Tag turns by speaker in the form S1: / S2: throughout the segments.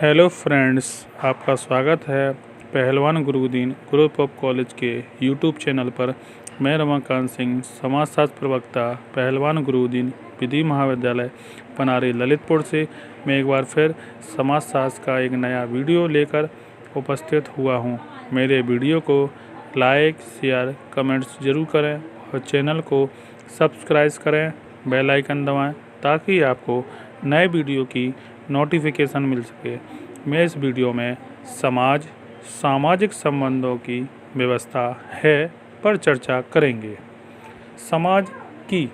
S1: Hello friends, आपका स्वागत है पहलवान गुरुदीन ग्रुप ऑफ कॉलेज के यूट्यूब चैनल पर। मैं रमाकांत सिंह, समाजशास्त्र प्रवक्ता, पहलवान गुरुदीन विधि महाविद्यालय पनारी ललितपुर से मैं एक बार फिर समाजशास्त्र का एक नया वीडियो लेकर उपस्थित हुआ हूं। मेरे वीडियो को लाइक, शेयर, कमेंट्स जरूर करें और चैनल को सब्सक्राइब करें, बेल आइकन दबाएं ताकि आपको नए वीडियो की नोटिफिकेशन मिल सके। मैं इस वीडियो में सामाजिक संबंधों की व्यवस्था है पर चर्चा करेंगे। समाज की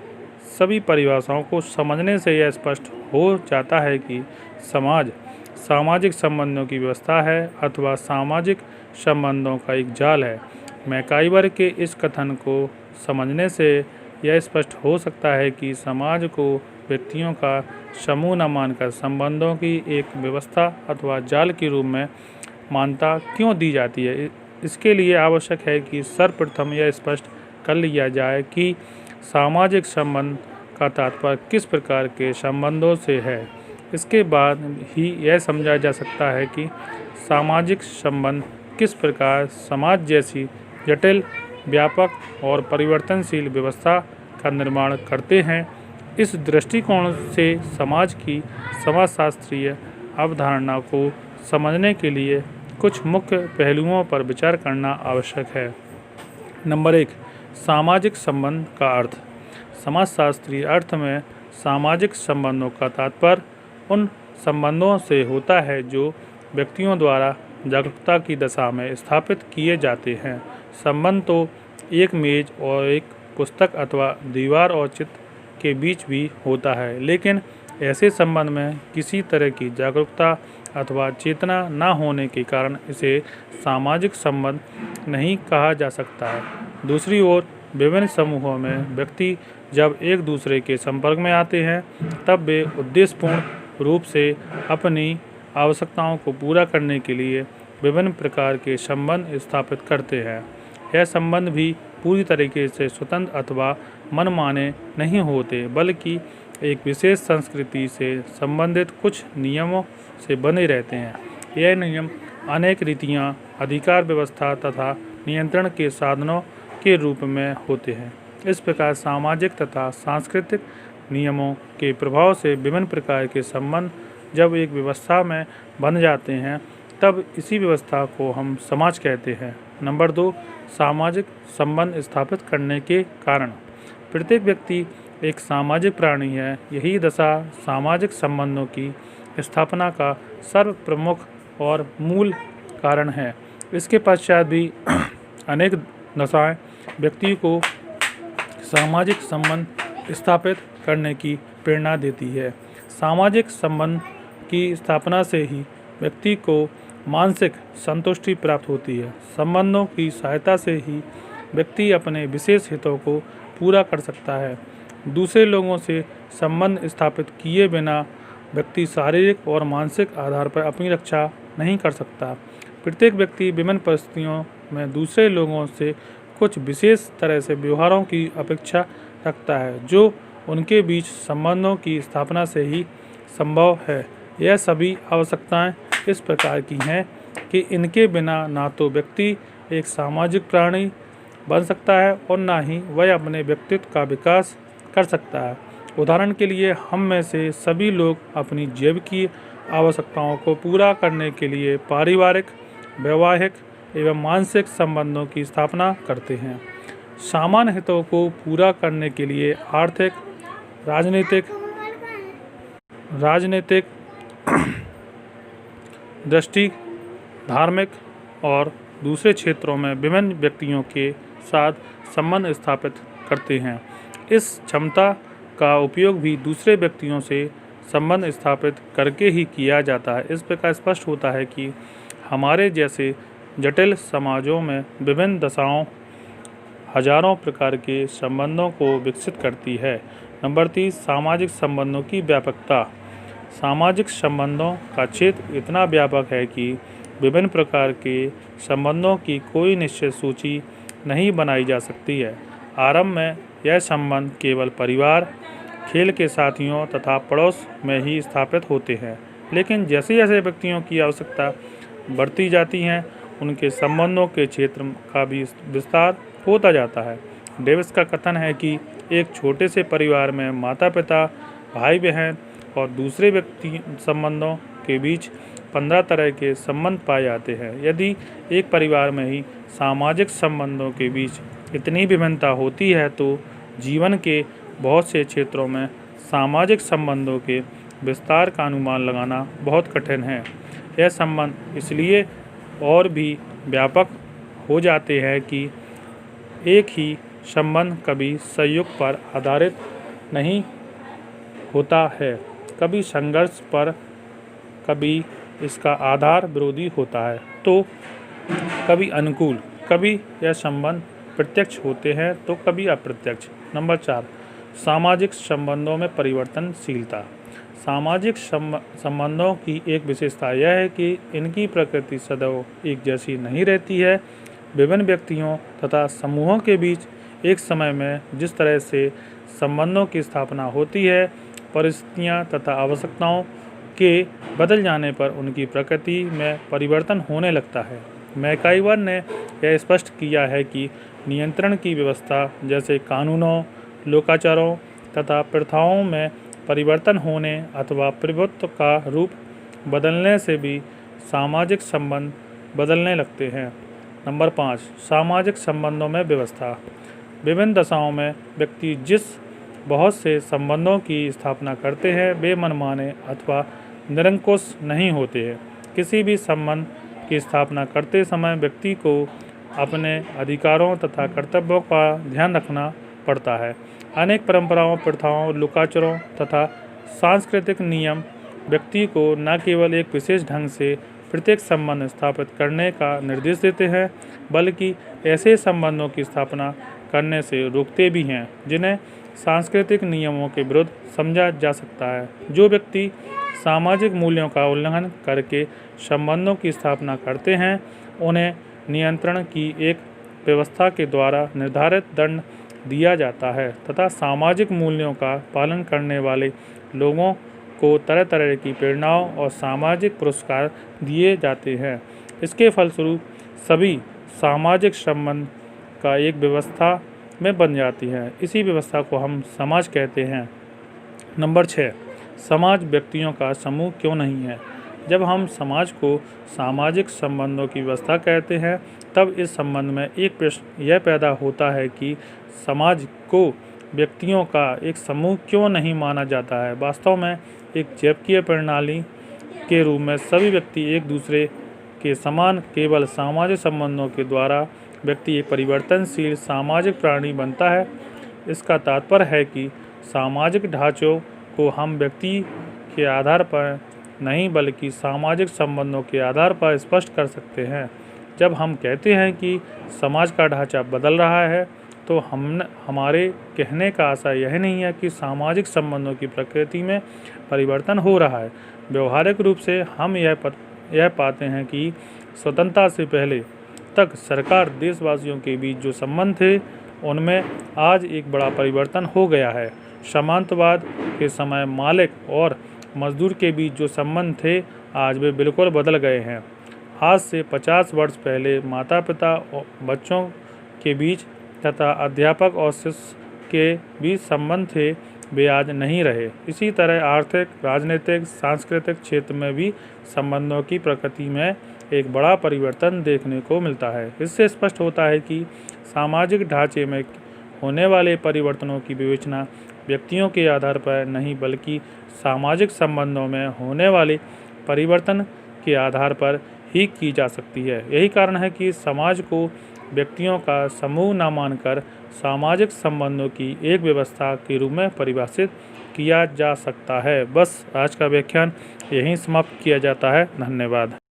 S1: सभी परिभाषाओं को समझने से यह स्पष्ट हो जाता है कि समाज सामाजिक संबंधों की व्यवस्था है अथवा सामाजिक संबंधों का एक जाल है। मैकाइवर के इस कथन को समझने से यह स्पष्ट हो सकता है कि समाज को व्यक्तियों का समूह न मानकर संबंधों की एक व्यवस्था अथवा जाल के रूप में मान्यता क्यों दी जाती है। इसके लिए आवश्यक है कि सर्वप्रथम यह स्पष्ट कर लिया जाए कि सामाजिक संबंध का तात्पर्य किस प्रकार के संबंधों से है। इसके बाद ही यह समझा जा सकता है कि सामाजिक संबंध किस प्रकार समाज जैसी जटिल, व्यापक और परिवर्तनशील व्यवस्था का निर्माण करते हैं। इस दृष्टिकोण से समाज की समाजशास्त्रीय अवधारणा को समझने के लिए कुछ मुख्य पहलुओं पर विचार करना आवश्यक है। नंबर 1, सामाजिक संबंध का अर्थ। समाजशास्त्रीय अर्थ में सामाजिक संबंधों का तात्पर्य उन संबंधों से होता है जो व्यक्तियों द्वारा जागरूकता की दशा में स्थापित किए जाते हैं। संबंध तो एक मेज और एक पुस्तक अथवा दीवार और चित्र के बीच भी होता है, लेकिन ऐसे संबंध में किसी तरह की जागरूकता अथवा चेतना न होने के कारण इसे सामाजिक संबंध नहीं कहा जा सकता है। दूसरी ओर विभिन्न समूहों में व्यक्ति जब एक दूसरे के संपर्क में आते हैं तब वे उद्देश्यपूर्ण रूप से अपनी आवश्यकताओं को पूरा करने के लिए विभिन्न प्रकार के संबंध स्थापित करते हैं। यह संबंध भी पूरी तरीके से स्वतंत्र अथवा मनमाने नहीं होते, बल्कि एक विशेष संस्कृति से संबंधित कुछ नियमों से बने रहते हैं। यह नियम अनेक रीतियाँ, अधिकार व्यवस्था तथा नियंत्रण के साधनों के रूप में होते हैं। इस प्रकार सामाजिक तथा सांस्कृतिक नियमों के प्रभाव से विभिन्न प्रकार के संबंध जब एक व्यवस्था में बन जाते हैं तब इसी व्यवस्था को हम समाज कहते हैं। नंबर 2, सामाजिक संबंध स्थापित करने के कारण। प्रत्येक व्यक्ति एक सामाजिक प्राणी है। यही दशा सामाजिक संबंधों की स्थापना का सर्वप्रमुख और मूल कारण है। इसके पश्चात भी अनेक दशाएं व्यक्ति को सामाजिक संबंध स्थापित करने की प्रेरणा देती है। सामाजिक संबंध की स्थापना से ही व्यक्ति को मानसिक संतुष्टि प्राप्त होती है। संबंधों की सहायता से ही व्यक्ति अपने विशेष हितों को पूरा कर सकता है। दूसरे लोगों से संबंध स्थापित किए बिना व्यक्ति शारीरिक और मानसिक आधार पर अपनी रक्षा नहीं कर सकता। प्रत्येक व्यक्ति विभिन्न परिस्थितियों में दूसरे लोगों से कुछ विशेष तरह से व्यवहारों की अपेक्षा रखता है, जो उनके बीच संबंधों की स्थापना से ही संभव है। यह सभी आवश्यकताएं इस प्रकार की हैं कि इनके बिना ना तो व्यक्ति एक सामाजिक प्राणी बन सकता है और ना ही वह अपने व्यक्तित्व का विकास कर सकता है। उदाहरण के लिए हम में से सभी लोग अपनी जैविक आवश्यकताओं को पूरा करने के लिए पारिवारिक, वैवाहिक एवं मानसिक संबंधों की स्थापना करते हैं। सामान्य हितों को पूरा करने के लिए आर्थिक, राजनीतिक दृष्टि, धार्मिक और दूसरे क्षेत्रों में विभिन्न व्यक्तियों के साथ संबंध स्थापित करते हैं। इस क्षमता का उपयोग भी दूसरे व्यक्तियों से संबंध स्थापित करके ही किया जाता है। इस प्रकार स्पष्ट होता है कि हमारे जैसे जटिल समाजों में विभिन्न दशाओं हजारों प्रकार के संबंधों को विकसित करती है। नंबर 3, सामाजिक संबंधों की व्यापकता। सामाजिक संबंधों का क्षेत्र इतना व्यापक है कि विभिन्न प्रकार के संबंधों की कोई निश्चित सूची नहीं बनाई जा सकती है। आरंभ में यह संबंध केवल परिवार, खेल के साथियों तथा पड़ोस में ही स्थापित होते हैं, लेकिन जैसे जैसे व्यक्तियों की आवश्यकता बढ़ती जाती हैं, उनके संबंधों के क्षेत्र का भी विस्तार होता जाता है। डेविस का कथन है कि एक छोटे से परिवार में माता पिता, भाई बहन और दूसरे व्यक्ति संबंधों के बीच 15 तरह के संबंध पाए जाते हैं। यदि एक परिवार में ही सामाजिक संबंधों के बीच इतनी विभिन्नता होती है तो जीवन के बहुत से क्षेत्रों में सामाजिक संबंधों के विस्तार का अनुमान लगाना बहुत कठिन है। यह संबंध इसलिए और भी व्यापक हो जाते हैं कि एक ही संबंध कभी सहयोग पर आधारित नहीं होता है, कभी संघर्ष पर, कभी इसका आधार विरोधी होता है, तो कभी अनुकूल, कभी यह संबंध प्रत्यक्ष होते हैं तो कभी अप्रत्यक्ष। नंबर 4, सामाजिक संबंधों में परिवर्तनशीलता। सामाजिक संबंधों की एक विशेषता यह है कि इनकी प्रकृति सदैव एक जैसी नहीं रहती है। विभिन्न व्यक्तियों तथा समूहों के बीच एक समय में जिस तरह से संबंधों की स्थापना होती है, परिस्थितियां तथा आवश्यकताओं के बदल जाने पर उनकी प्रकृति में परिवर्तन होने लगता है। मैकाइवर ने यह स्पष्ट किया है कि नियंत्रण की व्यवस्था जैसे कानूनों, लोकाचारों तथा प्रथाओं में परिवर्तन होने अथवा प्रभुत्व का रूप बदलने से भी सामाजिक संबंध बदलने लगते हैं। नंबर 5, सामाजिक संबंधों में व्यवस्था। विभिन्न दशाओं में व्यक्ति जिस बहुत से संबंधों की स्थापना करते हैं वे मनमाने अथवा निरंकुश नहीं होते हैं। किसी भी संबंध की स्थापना करते समय व्यक्ति को अपने अधिकारों तथा कर्तव्यों का ध्यान रखना पड़ता है। अनेक परंपराओं, प्रथाओं, लोकाचारों तथा सांस्कृतिक नियम व्यक्ति को न केवल एक विशेष ढंग से प्रत्येक संबंध स्थापित करने का निर्देश देते हैं, बल्कि ऐसे संबंधों की स्थापना करने से रोकते भी हैं जिन्हें सांस्कृतिक नियमों के विरुद्ध समझा जा सकता है। जो व्यक्ति सामाजिक मूल्यों का उल्लंघन करके संबंधों की स्थापना करते हैं, उन्हें नियंत्रण की एक व्यवस्था के द्वारा निर्धारित दंड दिया जाता है तथा सामाजिक मूल्यों का पालन करने वाले लोगों को तरह तरह की प्रेरणाओं और सामाजिक पुरस्कार दिए जाते हैं। इसके फलस्वरूप सभी सामाजिक संबंध का एक व्यवस्था में बन जाती है। इसी व्यवस्था को हम समाज कहते हैं। नंबर 6, समाज व्यक्तियों का समूह क्यों नहीं है। जब हम समाज को सामाजिक संबंधों की व्यवस्था कहते हैं तब इस संबंध में एक प्रश्न यह पैदा होता है कि समाज को व्यक्तियों का एक समूह क्यों नहीं माना जाता है। वास्तव में एक जैविकीय प्रणाली के रूप में सभी व्यक्ति एक दूसरे के समान, केवल सामाजिक संबंधों के द्वारा व्यक्ति एक परिवर्तनशील सामाजिक प्राणी बनता है। इसका तात्पर्य है कि सामाजिक ढांचों को हम व्यक्ति के आधार पर नहीं बल्कि सामाजिक संबंधों के आधार पर स्पष्ट कर सकते हैं। जब हम कहते हैं कि समाज का ढांचा बदल रहा है तो हमारे कहने का आशय यह नहीं है कि सामाजिक संबंधों की प्रकृति में परिवर्तन हो रहा है। व्यवहारिक रूप से हम यह पाते हैं कि स्वतंत्रता से पहले तक सरकार देशवासियों के बीच जो संबंध थे उनमें आज एक बड़ा परिवर्तन हो गया है। सामंतवाद के समय मालिक और मजदूर के बीच जो संबंध थे आज वे बिल्कुल बदल गए हैं। आज से 50 वर्ष पहले माता पिता और बच्चों के बीच तथा अध्यापक और शिष्य के बीच संबंध थे वे आज नहीं रहे। इसी तरह आर्थिक, राजनीतिक, सांस्कृतिक क्षेत्र में भी संबंधों की प्रकृति में एक बड़ा परिवर्तन देखने को मिलता है। इससे स्पष्ट होता है कि सामाजिक ढांचे में होने वाले परिवर्तनों की विवेचना व्यक्तियों के आधार पर नहीं बल्कि सामाजिक संबंधों में होने वाले परिवर्तन के आधार पर ही की जा सकती है। यही कारण है कि समाज को व्यक्तियों का समूह न मानकर सामाजिक संबंधों की एक व्यवस्था के रूप में परिभाषित किया जा सकता है। बस आज का व्याख्यान यहीं समाप्त किया जाता है। धन्यवाद।